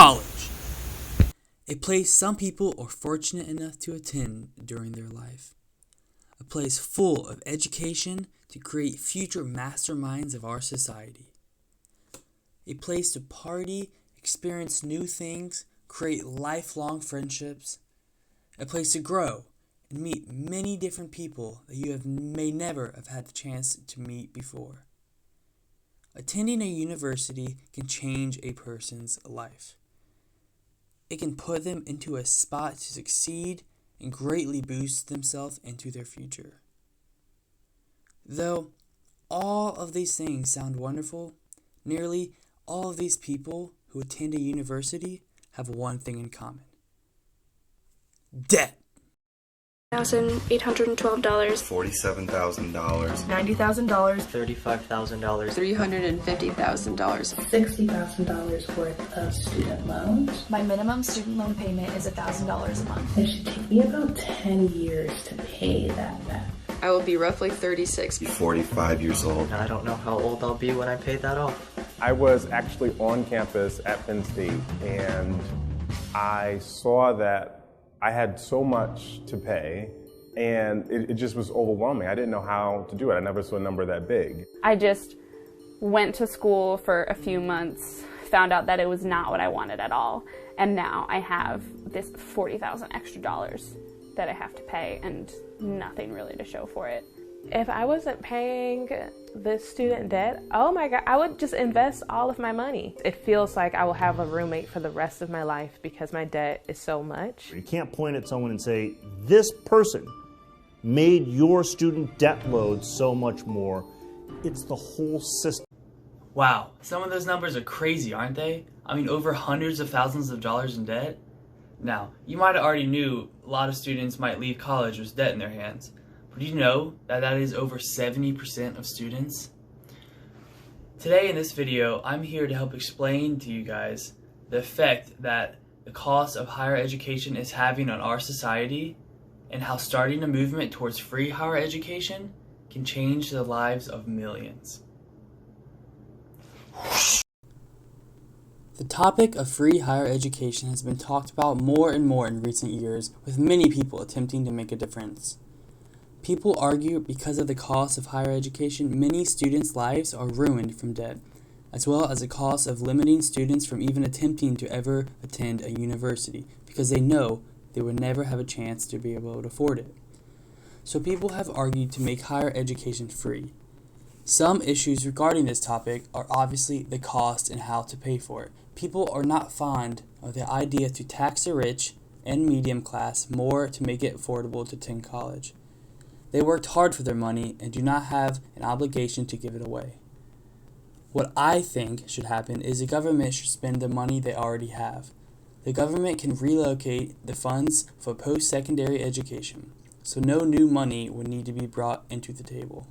College! A place some people are fortunate enough to attend during their life. A place full of education to create future masterminds of our society. A place to party, experience new things, create lifelong friendships. A place to grow and meet many different people that you may never have had the chance to meet before. Attending a university can change a person's life. It can put them into a spot to succeed and greatly boost themselves into their future. Though all of these things sound wonderful, nearly all of these people who attend a university have one thing in common: debt. $1,812. $47,000. $90,000. $35,000. $350,000. $60,000 worth of student loans. My minimum student loan payment is $1,000 a month. It should take me about 10 years to pay that back. I will be roughly 36. 45 years old. I don't know how old I'll be when I pay that off. I was actually on campus at Penn State, and I saw that I had so much to pay, and it just was overwhelming. I didn't know how to do it. I never saw a number that big. I just went to school for a few months, found out that it was not what I wanted at all, and now I have this $40,000 extra dollars that I have to pay and nothing really to show for it. If I wasn't paying this student debt, oh my God, I would just invest all of my money. It feels like I will have a roommate for the rest of my life because my debt is so much. You can't point at someone and say, this person made your student debt load so much more. It's the whole system. Wow, some of those numbers are crazy, aren't they? I mean, over hundreds of thousands of dollars in debt. Now, you might have already knew a lot of students might leave college with debt in their hands. But do you know that that is over 70% of students? Today in this video, I'm here to help explain to you guys the effect that the cost of higher education is having on our society and how starting a movement towards free higher education can change the lives of millions. The topic of free higher education has been talked about more and more in recent years, with many people attempting to make a difference. People argue because of the cost of higher education, many students' lives are ruined from debt, as well as the cost of limiting students from even attempting to ever attend a university because they know they would never have a chance to be able to afford it. So people have argued to make higher education free. Some issues regarding this topic are obviously the cost and how to pay for it. People are not fond of the idea to tax the rich and medium class more to make it affordable to attend college. They worked hard for their money and do not have an obligation to give it away. What I think should happen is the government should spend the money they already have. The government can relocate the funds for post-secondary education, so no new money would need to be brought into the table.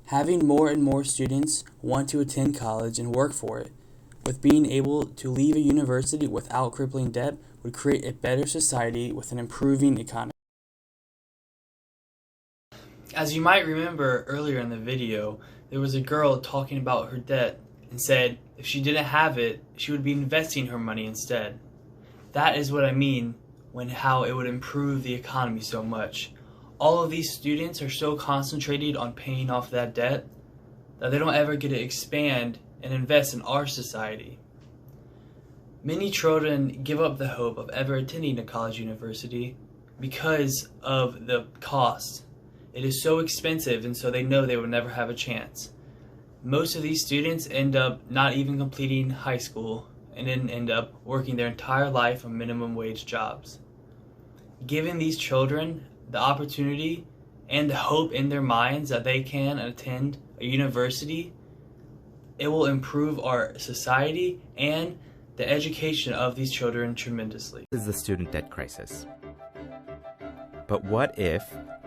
Having more and more students want to attend college and work for it, with being able to leave a university without crippling debt, would create a better society with an improving economy. As you might remember earlier in the video, there was a girl talking about her debt and said if she didn't have it, she would be investing her money instead. That is what I mean when how it would improve the economy so much. All of these students are so concentrated on paying off that debt that they don't ever get to expand and invest in our society. Many children give up the hope of ever attending a college university because of the cost. It is so expensive, and so they know they would never have a chance. Most of these students end up not even completing high school and then end up working their entire life on minimum wage jobs. Giving these children the opportunity and the hope in their minds that they can attend a university, it will improve our society and the education of these children tremendously. This is the student debt crisis. But what if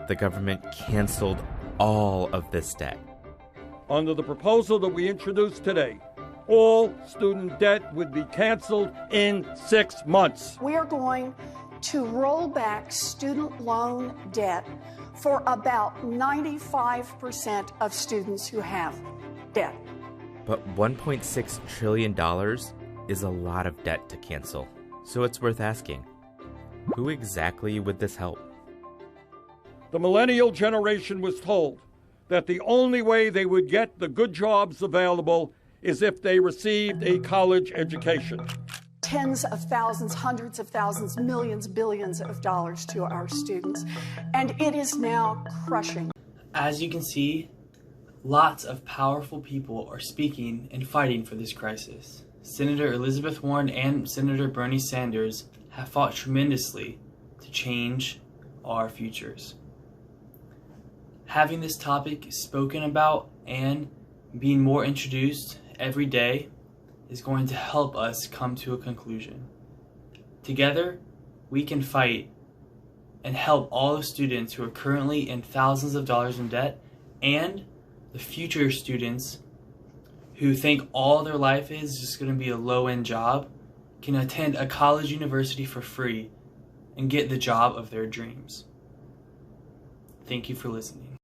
the government canceled all of this debt? Under the proposal that we introduced today, all student debt would be canceled in 6 months. We are going to roll back student loan debt for about 95% of students who have debt. But $1.6 trillion is a lot of debt to cancel, so it's worth asking, who exactly would this help? The millennial generation was told that the only way they would get the good jobs available is if they received a college education. Tens of thousands, hundreds of thousands, millions, billions of dollars to our students. And it is now crushing. As you can see, lots of powerful people are speaking and fighting for this crisis. Senator Elizabeth Warren and Senator Bernie Sanders have fought tremendously to change our futures. Having this topic spoken about and being more introduced every day is going to help us come to a conclusion. Together, we can fight and help all the students who are currently in thousands of dollars in debt and the future students who think all their life is just going to be a low-end job can attend a college university for free and get the job of their dreams. Thank you for listening.